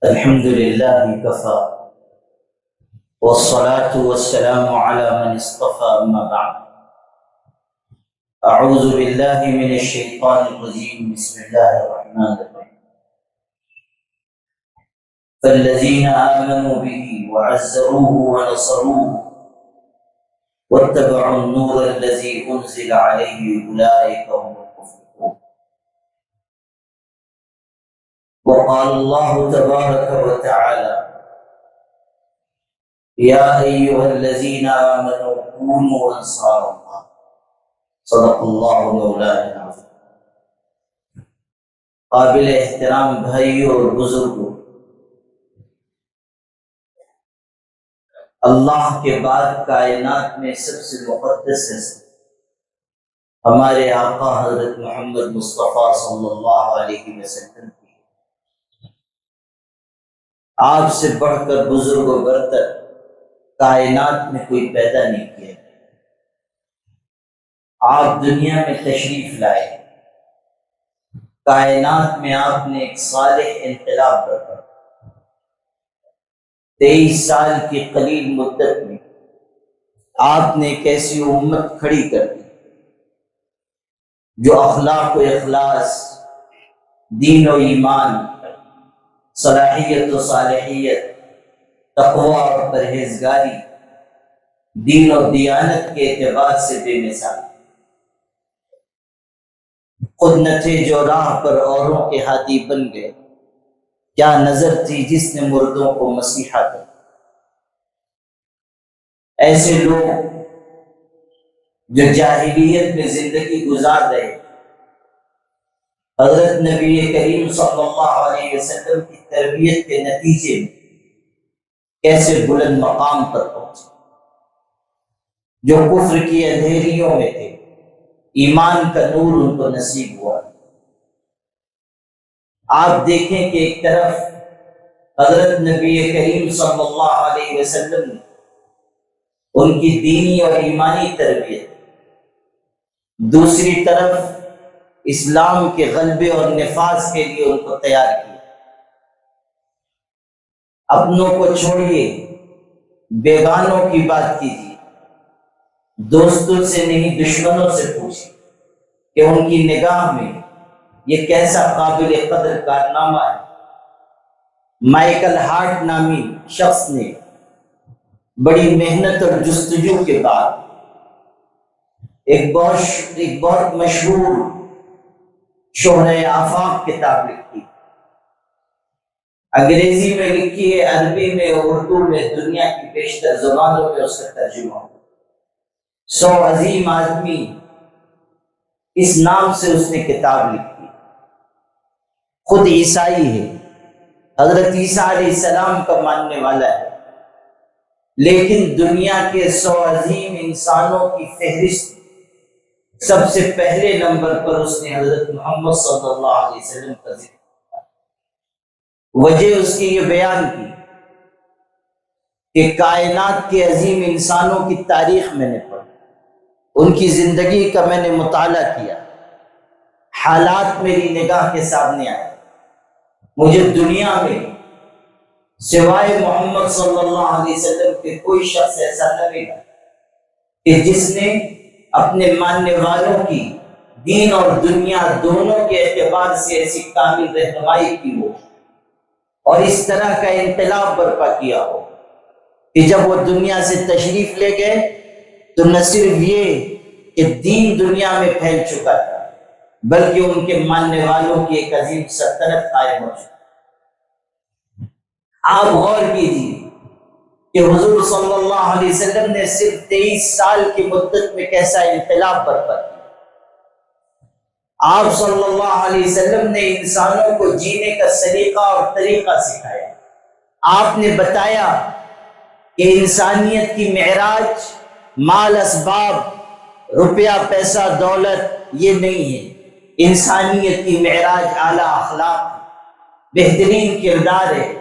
الحمد لله كفى والصلاة والسلام على من اصطفى أما بعد أعوذ بالله من الشيطان الرجيم بسم الله الرحمن الرحيم فالذين آمنوا به وعزروه ونصروه واتبعوا النور الذي أنزل عليه أولئك هم المفلحون. وقال الله تبارك وتعالى يا أيها الذين آمنوا كونوا أنصار الله صدق الله مولانا العظيم. قابل احترام بھائیوں اور بزرگوں، اللہ کے بعد کائنات میں سب سے مقدس ہے ہمارے آقا حضرت محمد مصطفیٰ صلی اللہ علیہ وسلم کی. آپ سے بڑھ کر بزرگ و برتر کائنات میں کوئی پیدا نہیں کیا. آپ دنیا میں تشریف لائے، کائنات میں آپ نے ایک صالح انقلاب برپا. 23 سال کی قلیل مدت میں آپ نے ایک ایسی امت کھڑی کر دی جو اخلاق و اخلاص، دین و ایمان، صلاحیت و صالحیت، تقوی اور پرہیزگاری، دین و دیانت کے اعتبار سے بے مثال. خود نہ تھے جو راہ پر اوروں کے ہادی بن گئے، کیا نظر تھی جس نے مردوں کو مسیحا کر. ایسے لوگ جو جاہلیت میں زندگی گزار رہے، حضرت نبی کریم صلی اللہ علیہ وسلم کی تربیت کے نتیجے میں کیسے بلند مقام پر پہنچے. جو کفر کی اندھیریوں میں تھے، ایمان کا نور ان کو نصیب ہوا. آپ دیکھیں کہ ایک طرف حضرت نبی کریم صلی اللہ علیہ وسلم نے ان کی دینی اور ایمانی تربیت، دوسری طرف اسلام کے غلبے اور نفاذ کے لیے ان کو تیار کیا. اپنوں کو چھوڑیے، بیگانوں کی بات کیجیے، دوستوں سے نہیں دشمنوں سے پوچھیں کہ ان کی نگاہ میں یہ کیسا قابل قدر کارنامہ ہے. مائیکل ہارٹ نامی شخص نے بڑی محنت اور جستجو کے بعد ایک بہت مشہور شہرۂ آفاق کتاب لکھی. انگریزی میں لکھی ہے، عربی میں، اردو میں، دنیا کی بیشتر زبانوں میں اس کا ترجمہ. 100 عظیم آدمی اس نام سے اس نے کتاب لکھی. خود عیسائی ہے، حضرت عیسیٰ علیہ السلام کا ماننے والا ہے، لیکن دنیا کے 100 عظیم انسانوں کی فہرست سب سے پہلے نمبر پر اس نے حضرت محمد صلی اللہ علیہ وسلم کا ذکر کیا. وجہ اس کی یہ بیان کی کہ کائنات کے عظیم انسانوں کی تاریخ میں نے پڑھی، ان کی زندگی کا میں نے مطالعہ کیا، حالات میری نگاہ کے سامنے آئے. مجھے دنیا میں سوائے محمد صلی اللہ علیہ وسلم کے کوئی شخص ایسا نہ ملا کہ جس نے اپنے ماننے والوں کی دین اور دنیا دونوں کے اعتبار سے ایسی کامل رہنمائی کی ہو اور اس طرح کا انقلاب برپا کیا ہو کہ جب وہ دنیا سے تشریف لے گئے تو نہ صرف یہ کہ دین دنیا میں پھیل چکا تھا، بلکہ ان کے ماننے والوں کی ایک عظیم سلطنت قائم ہو چکی. آپ غور کیجیے کہ حضور صلی اللہ علیہ وسلم نے صرف 23 سال کی مدت میں کیسا انقلاب برپا کیا. آپ صلی اللہ علیہ وسلم نے انسانوں کو جینے کا سلیقہ اور طریقہ سکھایا. آپ نے بتایا کہ انسانیت کی معراج مال اسباب، روپیہ پیسہ دولت یہ نہیں ہے. انسانیت کی معراج اعلیٰ اخلاق، بہترین کردار ہے،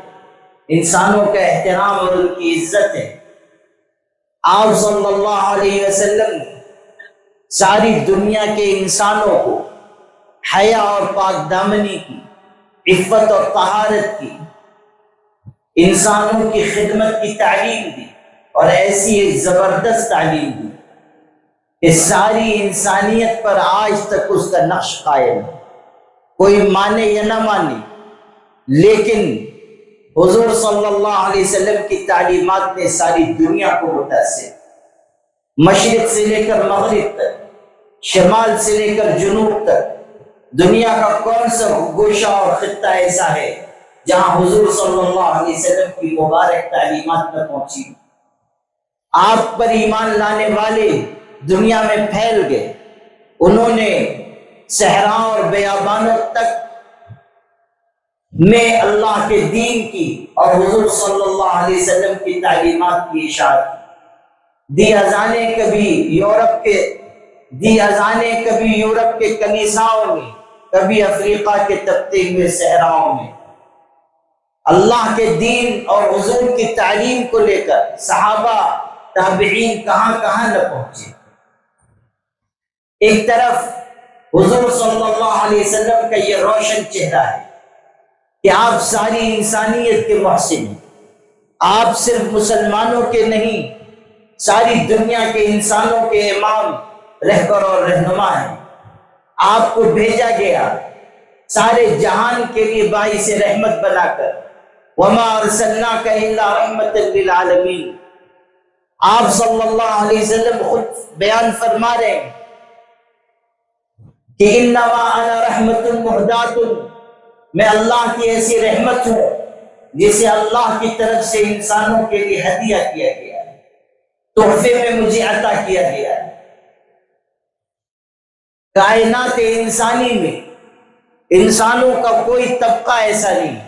انسانوں کا احترام اور ان کی عزت ہے. آپ صلی اللہ علیہ وسلم نے ساری دنیا کے انسانوں کو حیا اور پاک دامنی کی، عفت اور طہارت کی، انسانوں کی خدمت کی تعلیم دی، اور ایسی ایک زبردست تعلیم دی کہ ساری انسانیت پر آج تک اس کا نقش قائم ہے، کوئی مانے یا نہ مانے، لیکن حضور صلی اللہ علیہ وسلم کی تعلیمات نے ساری دنیا کو متاثر، مشرق سے لے کر مغرب تک، شمال سے لے کر جنوب تک، دنیا کا کون سا گوشہ اور خطہ ایسا ہے جہاں حضور صلی اللہ علیہ وسلم کی مبارک تعلیمات نہ پہنچی؟ آپ پر ایمان لانے والے دنیا میں پھیل گئے، انہوں نے صحراؤں اور بیابانوں تک میں اللہ کے دین کی اور حضور صلی اللہ علیہ وسلم کی تعلیمات کی اشاعت دی اذانیں کبھی یورپ کے کنیساؤں میں، کبھی افریقہ کے تپتے ہوئے صحراؤں میں۔ اللہ کے دین اور حضور کی تعلیم کو لے کر صحابہ تابعین کہاں کہاں نہ پہنچے۔ ایک طرف حضور صلی اللہ علیہ وسلم کا یہ روشن چہرہ ہے کہ آپ ساری انسانیت کے محسن ہیں، آپ صرف مسلمانوں کے نہیں، ساری دنیا کے انسانوں کے امام، رہبر اور رہنما ہیں۔ آپ کو بھیجا گیا سارے جہان کے لیے باعث رحمت بنا کر، وَمَا أَرْسَلْنَاكَ إِلَّا رَحْمَةً لِّلْعَالَمِينَ۔ آپ صلی اللہ علیہ وسلم خود بیان فرما رہے ہیں کہ اِنَّمَا أَنَا رَحْمَةٌ مُهْدَاةٌ، میں اللہ کی ایسی رحمت ہوں جسے اللہ کی طرف سے انسانوں کے لیے ہدیہ کیا گیا ہے، تحفے میں مجھے عطا کیا گیا ہے۔ کائنات انسانی میں انسانوں کا کوئی طبقہ ایسا نہیں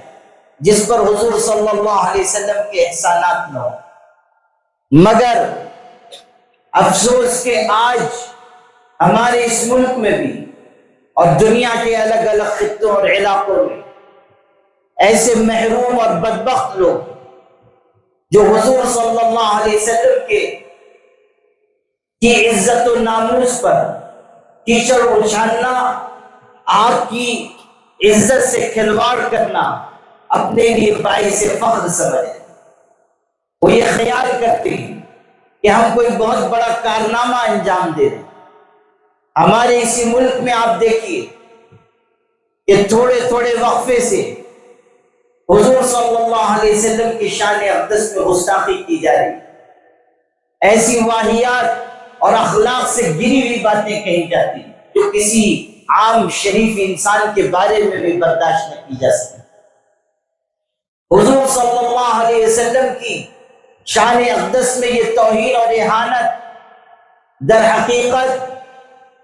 جس پر حضور صلی اللہ علیہ وسلم کے احسانات نہ ہو، مگر افسوس کہ آج ہمارے اس ملک میں بھی اور دنیا کے الگ الگ خطوں اور علاقوں میں ایسے محروم اور بدبخت لوگ جو حضور صلی اللہ علیہ وسلم کی عزت و ناموس پر کیچڑ اچھالنا، آپ کی عزت سے کھلواڑ کرنا اپنے لیے باعث فخر سمجھیں۔ وہ یہ خیال کرتے ہیں کہ ہم کوئی بہت بڑا کارنامہ انجام دے رہے ہیں۔ ہمارے اسی ملک میں آپ دیکھیے کہ تھوڑے تھوڑے وقفے سے حضور صلی اللہ علیہ وسلم کی شان اقدس میں گستاخی کی جا رہی ہے، ایسی واہیات اور اخلاق سے گری ہوئی باتیں کہی جاتی ہیں جو کسی عام شریف انسان کے بارے میں بھی برداشت نہ کی جا سکتی۔ حضور صلی اللہ علیہ وسلم کی شان اقدس میں یہ توہین اور اہانت در حقیقت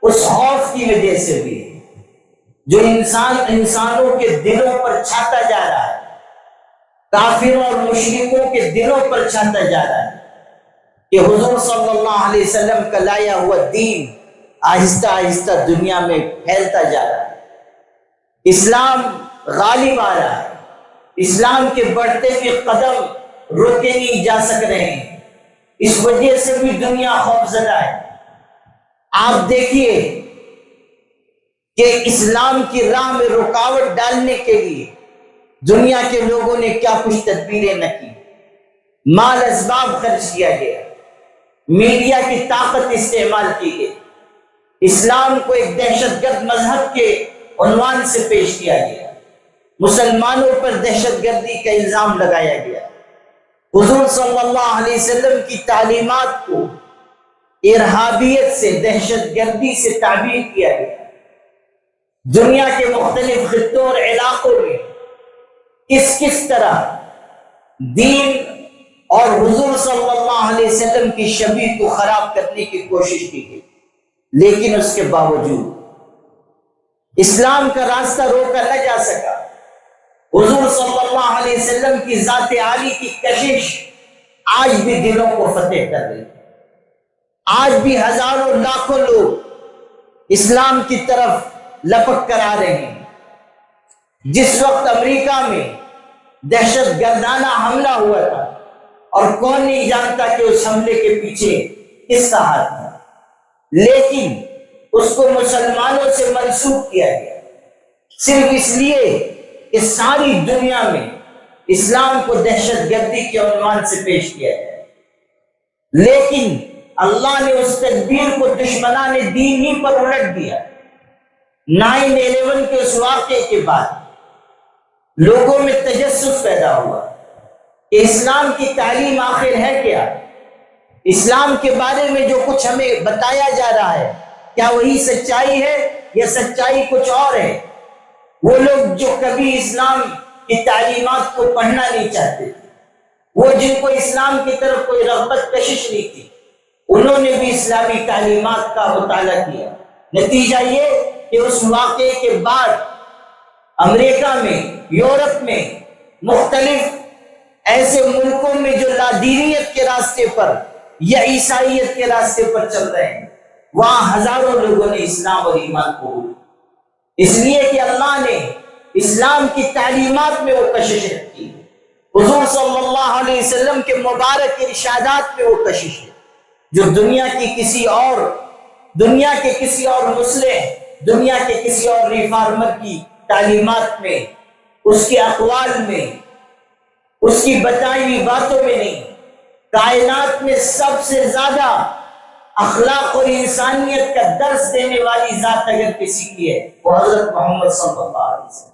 اس خوف کی وجہ سے بھی ہے جو انسانوں کے دلوں پر چھاتا جا رہا ہے، کافروں اور مشرکوں کے دلوں پر چھاتا جا رہا ہے کہ حضور صلی اللہ علیہ وسلم کا لایا ہوا دین آہستہ آہستہ دنیا میں پھیلتا جا رہا ہے، اسلام غالب آ رہا ہے، اسلام کے بڑھتے ہوئے قدم روکے نہیں جا سک رہے ہیں، اس وجہ سے بھی دنیا خوفزدہ ہے۔ آپ دیکھیے کہ اسلام کی راہ میں رکاوٹ ڈالنے کے لیے دنیا کے لوگوں نے کیا کچھ تدبیریں نہ کی، مال اسباب خرچ کیا گیا، میڈیا کی طاقت استعمال کی گئی، اسلام کو ایک دہشت گرد مذہب کے عنوان سے پیش کیا گیا، مسلمانوں پر دہشت گردی کا الزام لگایا گیا، حضور صلی اللہ علیہ وسلم کی تعلیمات کو ارہابیت سے، دہشت گردی سے تعبیر کیا گیا۔ دنیا کے مختلف خطوں اور علاقوں میں کس طرح دین اور حضور صلی اللہ علیہ وسلم کی شبیہ کو خراب کرنے کی کوشش کی گئی، لیکن اس کے باوجود اسلام کا راستہ روکا نہ جا سکا۔ حضور صلی اللہ علیہ وسلم کی ذات عالی کی کشش آج بھی دلوں کو فتح کر رہی ہے، آج بھی ہزاروں لاکھوں لوگ اسلام کی طرف لپک کر آ رہے ہیں۔ جس وقت امریکہ میں دہشت گردانہ حملہ ہوا تھا اور کون نہیں جانتا کہ اس حملے کے پیچھے کس کا ہاتھ تھا، لیکن اس کو مسلمانوں سے منسوب کیا گیا صرف اس لیے کہ ساری دنیا میں اسلام کو دہشت گردی کے عنوان سے پیش کیا جائے، لیکن اللہ نے اس تدبیر کو دشمنان دین ہی پر الٹ دیا۔ 9/11 کے اس واقعے کے بعد لوگوں میں تجسس پیدا ہوا کہ اسلام کی تعلیم آخر ہے کیا؟ اسلام کے بارے میں جو کچھ ہمیں بتایا جا رہا ہے کیا وہی سچائی ہے یا سچائی کچھ اور ہے؟ وہ لوگ جو کبھی اسلام کی تعلیمات کو پڑھنا نہیں چاہتے تھے، وہ جن کو اسلام کی طرف کوئی رغبت کشش نہیں تھی، انہوں نے بھی اسلامی تعلیمات کا مطالعہ کیا۔ نتیجہ یہ کہ اس واقعے کے بعد امریکہ میں، یورپ میں، مختلف ایسے ملکوں میں جو لادینیت کے راستے پر یا عیسائیت کے راستے پر چل رہے ہیں، وہاں ہزاروں لوگوں نے اسلام اور ایمان قبول، اس لیے کہ اللہ نے اسلام کی تعلیمات میں وہ کشش رکھی، حضور صلی اللہ علیہ وسلم کے مبارک ارشادات میں وہ کشش ہے جو دنیا کے کسی اور مسلم، دنیا کے کسی اور ریفارمر کی تعلیمات میں، اس کے اقوال میں، اس کی بتائی ہوئی باتوں میں نہیں۔ کائنات میں سب سے زیادہ اخلاق اور انسانیت کا درس دینے والی ذات اگر کسی کی ہے وہ حضرت محمد صلی اللہ علیہ وسلم۔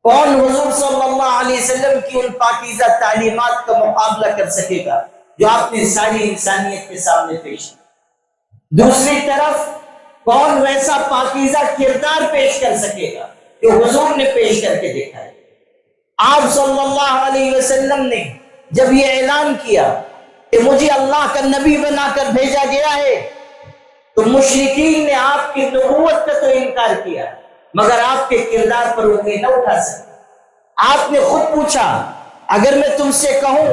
کون حضور صلی اللہ علیہ وسلم کی ان پاکیزہ تعلیمات کا مقابلہ کر سکے گا جو آپ نے ساری انسانیت کے سامنے پیش کیا؟ دوسری طرف کون ویسا پاکیزہ کردار پیش کر سکے گا جو حضور نے پیش کر کے دیکھا ہے؟ آپ صلی اللہ علیہ وسلم نے جب یہ اعلان کیا کہ مجھے اللہ کا نبی بنا کر بھیجا گیا ہے تو مشرکین نے آپ کی نبوت کا تو انکار کیا مگر آپ کے کردار پر انگلی نہ اٹھا سکے۔ آپ نے خود پوچھا اگر میں تم سے کہوں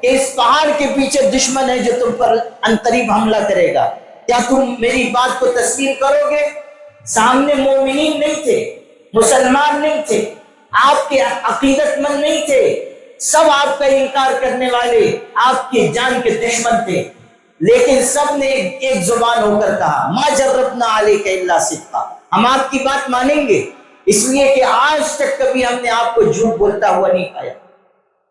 کہ اس پہاڑ کے پیچھے دشمن ہے جو تم پر عنقریب حملہ کرے گا، کیا تم میری بات کو تسلیم کرو گے؟ سامنے مومنین نہیں تھے، مسلمان نہیں تھے، آپ کے عقیدت مند نہیں تھے، سب آپ کا انکار کرنے والے آپ کی جان کے دشمن تھے، لیکن سب نے ایک زبان ہو کر کہا ما جربنا علیک الا صدقا، ہم آپ کی بات مانیں گے، اس لیے کہ آج تک کبھی ہم نے آپ کو جھوٹ بولتا ہوا نہیں پایا۔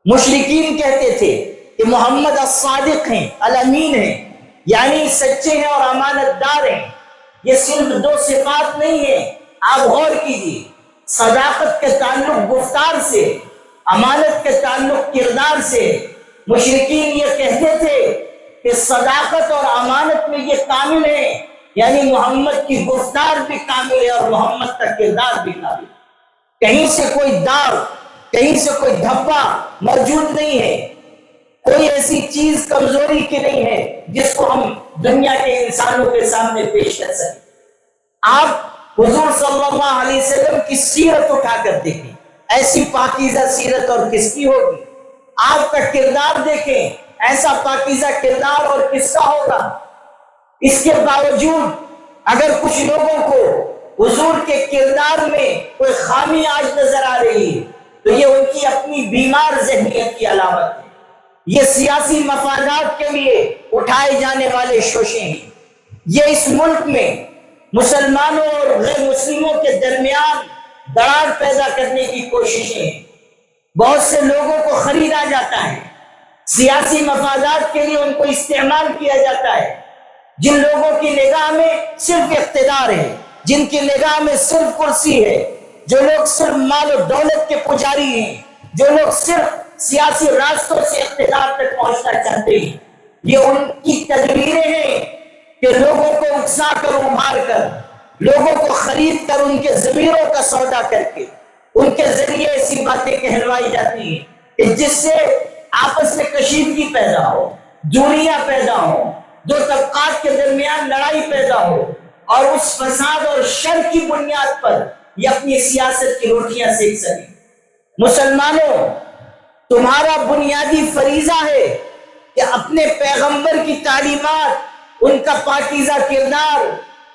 مشرکین کہتے تھے کہ محمد الصادق ہیں، الامین ہیں، یعنی سچے ہیں اور امانت دار ہیں۔ یہ صرف دو صفات نہیں ہیں، آپ غور کیجیے، صداقت کا تعلق گفتار سے، امانت کا تعلق کردار سے۔ مشرکین یہ کہتے تھے کہ صداقت اور امانت میں یہ کامل ہے، یعنی محمد کی گفتار بھی کامل ہے اور محمد کا کردار بھی کامل ہے، کہیں سے کوئی داغ، کہیں سے کوئی دھبا موجود نہیں ہے، کوئی ایسی چیز کمزوری کی نہیں ہے جس کو ہم دنیا کے انسانوں کے سامنے پیش کر سکیں۔ آپ حضور صلی اللہ علیہ وسلم کی سیرت اٹھا کر دیکھیں، ایسی پاکیزہ سیرت اور کس کی ہوگی؟ آپ کا کردار دیکھیں، ایسا پاکیزہ کردار اور کس کا ہوگا؟ اس کے باوجود اگر کچھ لوگوں کو حضور کے کردار میں کوئی خامی آج نظر آ رہی ہے تو یہ ان کی اپنی بیمار ذہنیت کی علامت ہے، یہ سیاسی مفادات کے لیے اٹھائے جانے والے شوشے ہیں، یہ اس ملک میں مسلمانوں اور غیر مسلموں کے درمیان دراڑ پیدا کرنے کی کوششیں ہیں۔ بہت سے لوگوں کو خریدا جاتا ہے، سیاسی مفادات کے لیے ان کو استعمال کیا جاتا ہے، جن لوگوں کی نگاہ میں صرف اقتدار ہے، جن کی نگاہ میں صرف کرسی ہے، جو لوگ صرف مال و دولت کے پجاری ہیں، جو لوگ صرف سیاسی راستوں سے اقتدار تک پہنچنا چاہتے ہیں، یہ ان کی تدبیریں ہیں کہ لوگوں کو اکسا کر ابھار کر، لوگوں کو خرید کر ان کے ضمیروں کا سودا کر کے ان کے ذریعے ایسی باتیں کہلوائی جاتی ہیں کہ جس سے آپس میں کشیدگی پیدا ہو، دوریاں پیدا ہو، دو طبقات کے درمیان لڑائی پیدا ہو، اور اس فساد اور شر کی بنیاد پر یہ اپنی سیاست کی روٹیاں سیک سکیں۔ مسلمانوں، تمہارا بنیادی فریضہ ہے کہ اپنے پیغمبر کی تعلیمات، ان کا پاکیزہ کردار،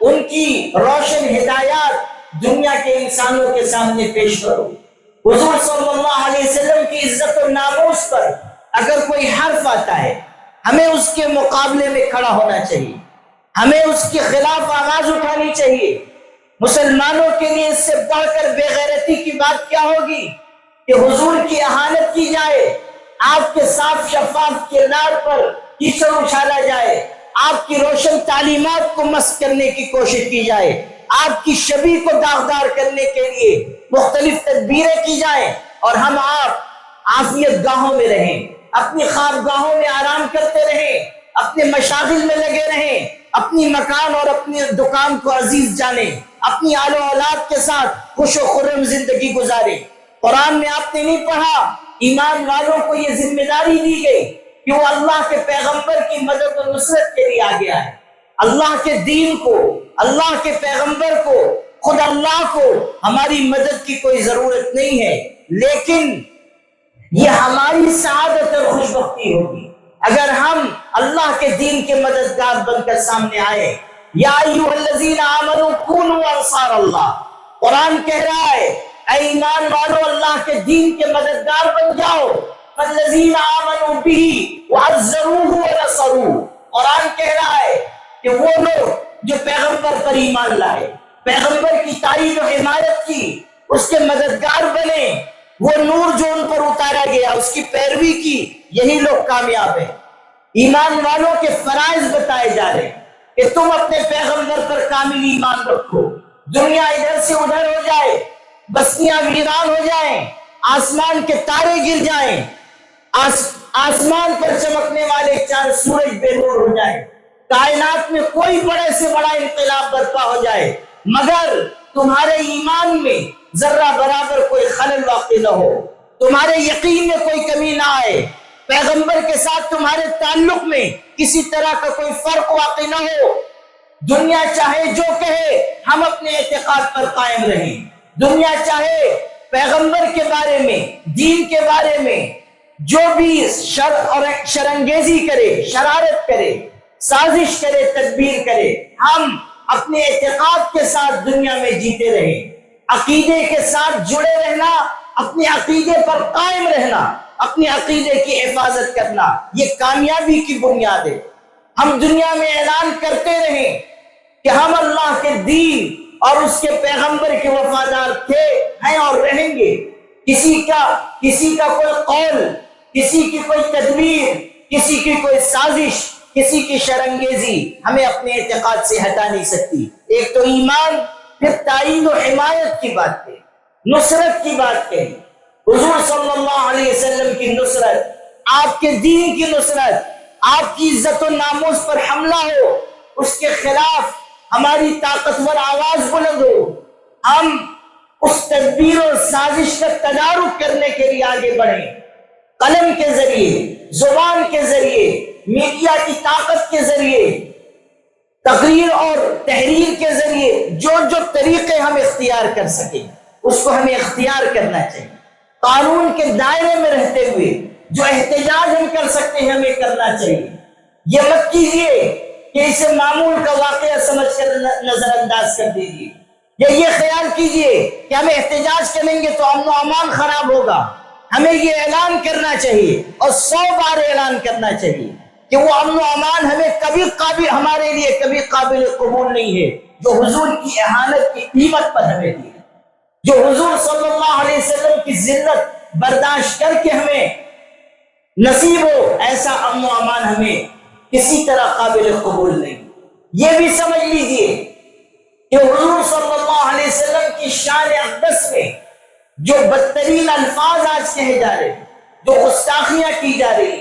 ان کی روشن ہدایات دنیا کے انسانوں کے سامنے پیش کرو۔ حضور صلی اللہ علیہ وسلم کی عزت و ناموس پر اگر کوئی حرف آتا ہے ہمیں اس کے مقابلے میں کھڑا ہونا چاہیے، ہمیں اس کے خلاف آواز اٹھانی چاہیے۔ مسلمانوں کے لیے اس سے بڑھ کر بے غیرتی کی بات کیا ہوگی کہ حضور کی اہانت کی آپ کے صاف شفاف کردار پر کیچڑ اچھالا جائے، آپ کی روشن تعلیمات کو مسخ کرنے کی کوشش کی جائے، آپ کی شبیہ کو داغدار کرنے کے لیے مختلف تدبیریں کی جائیں، اور ہم آپ عافیت گاہوں میں رہیں، اپنی خواب گاہوں میں آرام کرتے رہیں، اپنے مشاغل میں لگے رہیں، اپنی مکان اور اپنی دکان کو عزیز جانیں، اپنی آل و اولاد کے ساتھ خوش و خرم زندگی گزاریں۔ قرآن میں آپ نے نہیں پڑھا، ایمان والوں کو یہ ذمہ داری دی گئی کہ وہ اللہ کے پیغمبر کی مدد و نصرت کے لیے آگے آئے، اللہ کے دین کو، اللہ کے پیغمبر کو، خود اللہ کو ہماری مدد کی کوئی ضرورت نہیں ہے، لیکن یہ ہماری سعادت اور خوش بختی ہوگی اگر ہم اللہ کے دین کے مددگار بن کر سامنے آئے۔ یا ایھا الذین آمنوا کونوا انصار اللہ، قرآن کہہ رہا ہے اے ایمان والو اللہ کے دین کے مددگار بن جاؤ۔ فالذین آمنوا بہ وعزروہ ونصروہ، قرآن کہہ رہا ہے کہ وہ لوگ جو پیغمبر پر ایمان لائے، پیغمبر کی تائید و حمایت کی، اس کے مددگار بنے، وہ نور جو ان پر اتارا گیا اس کی پیروی کی، یہی لوگ کامیاب ہیں۔ ایمان والوں کے فرائض بتائے جا رہے ہیں کہ تم اپنے پیغمبر پر کامل ایمان رکھو، دنیا ادھر سے ادھر ہو جائے، بستیاں ویران ہو جائیں، آسمان کے تارے گر جائیں، آسمان پر چمکنے والے چاند سورج بے نور ہو جائیں، کائنات میں کوئی بڑے سے بڑا انقلاب برپا ہو جائے، مگر تمہارے ایمان میں ذرہ برابر کوئی خلل واقع نہ ہو، تمہارے یقین میں کوئی کمی نہ آئے، پیغمبر کے ساتھ تمہارے تعلق میں کسی طرح کا کوئی فرق واقع نہ ہو، دنیا چاہے جو کہے ہم اپنے اعتقاد پر قائم رہیں، دنیا چاہے پیغمبر کے بارے میں، دین کے بارے میں جو بھی شر اور شرانگیزی کرے، شرارت کرے، سازش کرے، تدبیر کرے، ہم اپنے اعتقاد کے ساتھ دنیا میں جیتے رہیں، عقیدے کے ساتھ جڑے رہنا، اپنے عقیدے پر قائم رہنا، اپنے عقیدے کی حفاظت کرنا، یہ کامیابی کی بنیاد ہے۔ ہم دنیا میں اعلان کرتے رہیں کہ ہم اللہ کے دین اور اس کے پیغمبر کے وفادار تھے، ہیں اور رہیں گے، کسی کا کوئی قول، کسی کی کوئی تدبیر، کسی کی کوئی سازش، کسی کی شرانگیزی ہمیں اپنے اعتقاد سے ہٹا نہیں سکتی۔ ایک تو ایمان، پھر تائید و حمایت کی بات ہے، نصرت کی بات ہے، حضور صلی اللہ علیہ وسلم کی نصرت، آپ کے دین کی نصرت، آپ کی عزت و ناموس پر حملہ ہو، اس کے خلاف ہماری طاقتور آواز بلند ہو، ہم اس تدبیر اور سازش کا تدارک کرنے کے لیے آگے بڑھیں، قلم کے ذریعے، زبان کے ذریعے، میڈیا کی طاقت کے ذریعے، تقریر اور تحریر کے ذریعے جو طریقے ہم اختیار کر سکیں اس کو ہمیں اختیار کرنا چاہیے، قانون کے دائرے میں رہتے ہوئے جو احتجاج ہم کر سکتے ہیں ہمیں کرنا چاہیے۔ یہ مت کیجئے کہ اسے معمول کا واقعہ سمجھ کر نظر انداز کر دیجئے، یا یہ خیال کیجئے کہ ہم احتجاج کریں گے تو امن و امان خراب ہوگا۔ ہمیں یہ اعلان کرنا چاہیے اور 100 بار اعلان کرنا چاہیے کہ وہ امن و امان ہمارے لیے کبھی قابل قبول نہیں ہے جو حضور کی اہانت کی قیمت پر ہمیں دی، جو حضور صلی اللہ علیہ وسلم کی ذلت برداشت کر کے ہمیں نصیب ہو، ایسا امن و امان ہمیں کسی طرح قابل قبول نہیں۔ یہ بھی سمجھ لیجئے کہ حضور صلی اللہ علیہ وسلم کی شان اقدس میں جو بدترین الفاظ آج کہے جا رہے، جو گستاخیاں کی جا رہی،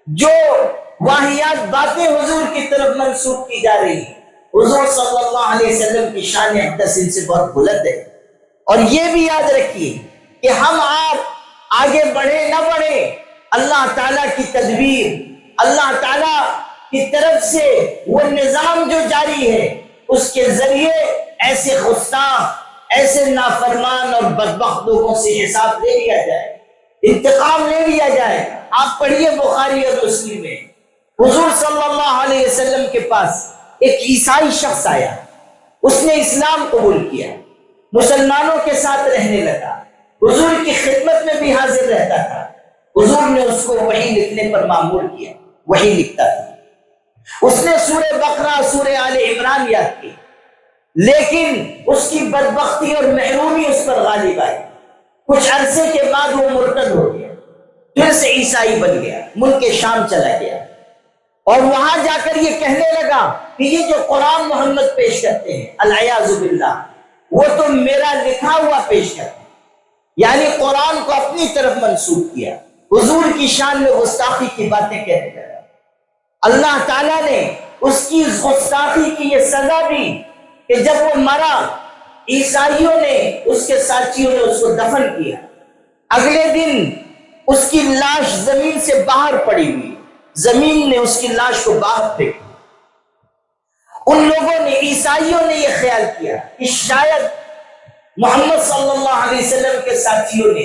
جو واہیات باتیں حضور کی طرف منسوب کی جا رہی، حضور صلی اللہ علیہ وسلم کی شان اقدس ان سے بہت بلند ہے۔ اور یہ بھی یاد رکھیے کہ ہم آپ آگے بڑھے نہ بڑھے، اللہ تعالیٰ کی تدبیر، اللہ تعالیٰ کی طرف سے وہ نظام جو جاری ہے اس کے ذریعے ایسے گستاخ، ایسے نافرمان اور بدبخت لوگوں سے حساب لے لیا جائے، انتقام لے لیا جائے۔ آپ پڑھیے بخاری اور مسلم میں، حضور صلی اللہ علیہ وسلم کے پاس ایک عیسائی شخص آیا، اس نے اسلام قبول کیا، مسلمانوں کے ساتھ رہنے لگا، حضور کی خدمت میں بھی حاضر رہتا تھا، حضور نے اس کو وحی لکھنے پر مامور کیا، وحی لکھتا تھا، اس نے سورہ بقرہ، سورہ آل عمران یاد کی، لیکن اس کی بدبختی اور محرومی اس پر غالب آئی، کچھ عرصے کے بعد وہ مرتد ہو گیا، پھر سے عیسائی بن گیا، ملک شام چلا گیا، اور وہاں جا کر یہ کہنے لگا کہ یہ جو قرآن محمد پیش کرتے ہیں العیاذ باللہ، وہ تو میرا لکھا ہوا پیش کرتے ہیں، یعنی قرآن کو اپنی طرف منسوب کیا، حضور کی شان میں گستاخی کی باتیں کہنے لگا۔ اللہ تعالیٰ نے اس کی گستاخی کی یہ سزا دی کہ جب وہ مرا، عیسائیوں نے، اس کے ساتھیوں نے اس کو دفن کیا، اگلے دن اس کی لاش زمین سے باہر پڑی ہوئی، زمین نے اس کی لاش کو باہر پھینک۔ ان لوگوں نے، عیسائیوں نے یہ خیال کیا کہ شاید محمد صلی اللہ علیہ وسلم کے ساتھیوں نے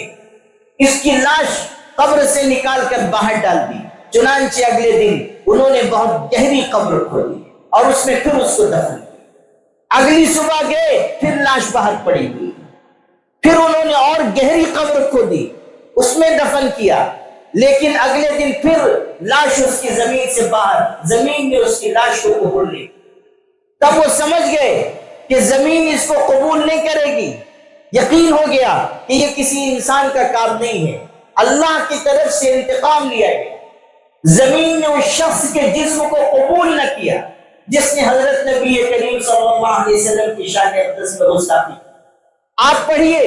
اس کی لاش قبر سے نکال کر باہر ڈال دی، چنانچہ اگلے دن انہوں نے بہت گہری قبر کھودی اور اس میں پھر اس کو دفن کیا۔ اگلی صبح گئے، پھر لاش باہر پڑی ہوئی، پھر انہوں نے اور گہری قبر کھودی، اس میں دفن کیا، لیکن اگلے دن پھر لاش اس کی زمین سے باہر، زمین نے اس کی لاش کو قبول نہیں۔ تب وہ سمجھ گئے کہ زمین اس کو قبول نہیں کرے گی، یقین ہو گیا کہ یہ کسی انسان کا کام نہیں ہے، اللہ کی طرف سے انتقام لیا گیا۔ زمین نے اس شخص کے جسم کو قبول نہ کیا جس نے حضرت نبی کریم صلی اللہ علیہ وسلم کی شان اقدس میں گستاخی کی۔ آپ پڑھیے،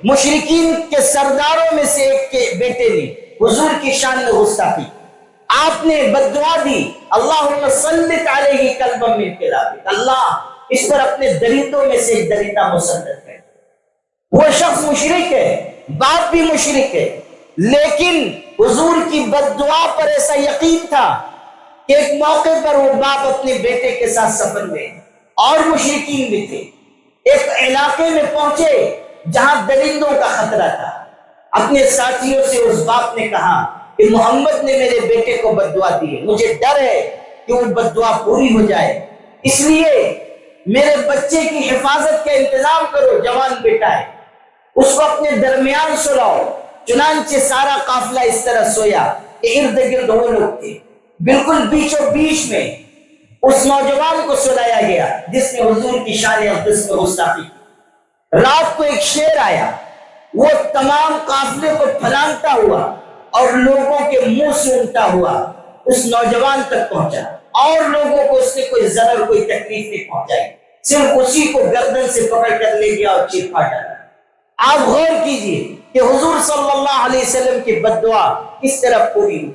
مشرکین کے سرداروں میں سے ایک کے بیٹے نے حضور کی شان میں گستاخی کی، آپ نے بد دعا دی، اللہم سلط علیہ کلبا من کلابک، اللہ اس پر اپنے درندوں میں سے ایک درندہ مسلط ہے۔ وہ شخص مشرک ہے، باپ بھی مشرک ہے، لیکن حضور کی بد دعا پر ایسا یقین تھا کہ ایک موقع پر وہ باپ اپنے بیٹے کے ساتھ سفر میں اور مشرکین بھی تھے، ایک علاقے میں پہنچے جہاں درندوں کا خطرہ تھا۔ اپنے ساتھیوں سے اس باپ نے کہا کہ محمد نے میرے بیٹے کو بد دعا دی ہے، مجھے ڈر ہے کہ وہ بد دعا پوری ہو جائے، اس لیے میرے بچے کی حفاظت کا انتظام کرو، جوان بیٹا ہے، اس کو اپنے درمیان سلاؤ۔ چنانچہ سارا قافلہ اس طرح سویا کہ ارد گرد وہ لوگ تھے، بالکل بیچوں بیچ میں اس نوجوان کو سلایا گیا جس نے حضور کی شان اقدس میں گستاخی کی۔ رات کو ایک شیر آیا، وہ تمام قافلے کو پھلانگتا ہوا اور لوگوں کے منہ سونگتا ہوا اس نوجوان تک پہنچا، اور لوگوں کو اس نے کوئی ضرر، کوئی تکلیف نہیں پہنچائی، صرف اسی کو گردن سے پکڑ کر لے گیا اور چیخا ڈالا۔ آپ غور کیجئے کہ حضور صلی اللہ علیہ وسلم کی بد دعا کس طرح پوری ہوئی۔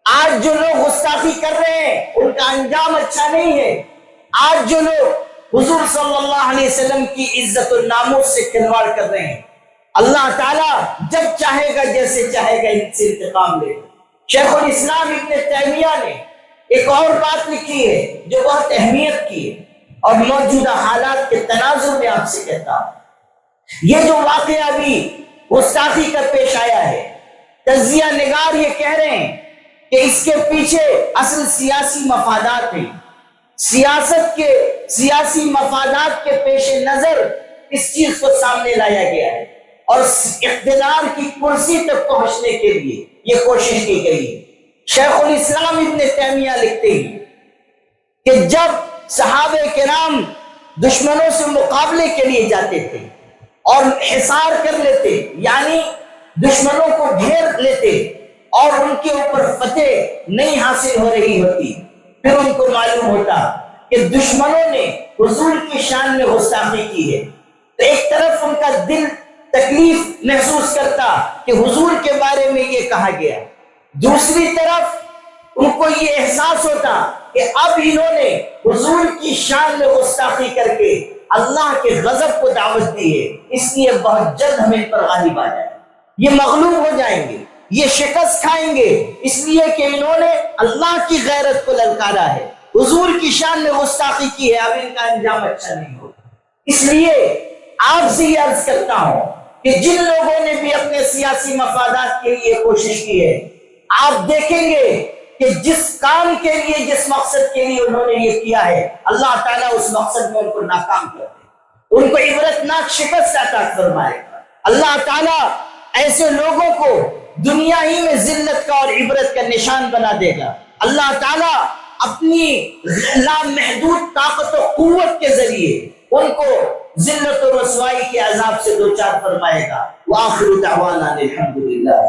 آج جو لوگ گستاخی کر رہے ہیں ان کا انجام اچھا نہیں ہے۔ آج جو لوگ حضور صلی اللہ علیہ وسلم کی عزت و ناموس سے کھلواڑ کر رہے ہیں، اللہ تعالیٰ جب چاہے گا، جیسے چاہے گا، ان سے انتقام لے گا۔ شیخ الاسلام ابن تیمیہ نے ایک اور بات لکھی ہے جو بہت اہمیت کی ہے اور موجودہ حالات کے تناظر میں آپ سے کہتا ہوں۔ یہ جو واقعہ ابھی گستاخی کا پیش آیا ہے، تجزیہ نگار یہ کہہ رہے ہیں کہ اس کے پیچھے اصل سیاسی مفادات ہیں۔ سیاست کے سیاسی مفادات کے پیش نظر اس چیز کو سامنے لایا گیا ہے اور اقتدار کی کرسی تک پہنچنے کے لیے یہ کوشش کی گئی ہے۔ شیخ الاسلام ابن تیمیہ لکھتے ہیں کہ جب صحابہ کرام دشمنوں سے مقابلے کے لیے جاتے تھے اور حصار کر لیتے، یعنی دشمنوں کو گھیر لیتے اور ان کے اوپر فتح نہیں حاصل ہو رہی ہوتی، پھر ان کو معلوم ہوتا کہ دشمنوں نے حضور کی شان میں گستاخی کی ہے، تو ایک طرف ان کا دل تکلیف محسوس کرتا کہ حضور کے بارے میں یہ کہا گیا، دوسری طرف ان کو یہ احساس ہوتا کہ اب انہوں نے حضور کی شان میں گستاخی کر کے اللہ کے غضب کو دعوت دی ہے، اس لیے بہت جلد ہمیں پر غالب آ جائے، یہ مغلوب ہو جائیں گے، یہ شکست کھائیں گے، اس لیے کہ انہوں نے اللہ کی غیرت کو للکارا ہے، حضور کی شان میں گستاخی کی ہے، اب ان کا انجام اچھا نہیں ہوگا۔ اس لیے آپ سے یہ عرض کرتا ہوں کہ جن لوگوں نے بھی اپنے سیاسی مفادات کے لیے کوشش کی ہے، آپ دیکھیں گے کہ جس کام کے لیے، جس مقصد کے لیے انہوں نے یہ کیا ہے، اللہ تعالیٰ اس مقصد میں ان کو ناکام کر دے، ان کو عبرتناک شکست عطا فرمائے گا۔ اللہ تعالیٰ ایسے لوگوں کو دنیا ہی میں ذلت کا اور عبرت کا نشان بنا دے گا۔ اللہ تعالیٰ اپنی لامحدود طاقت و قوت کے ذریعے ان کو ذلت و رسوائی کے عذاب سے دوچار فرمائے گا۔ وآخر دعوانا الحمدللہ۔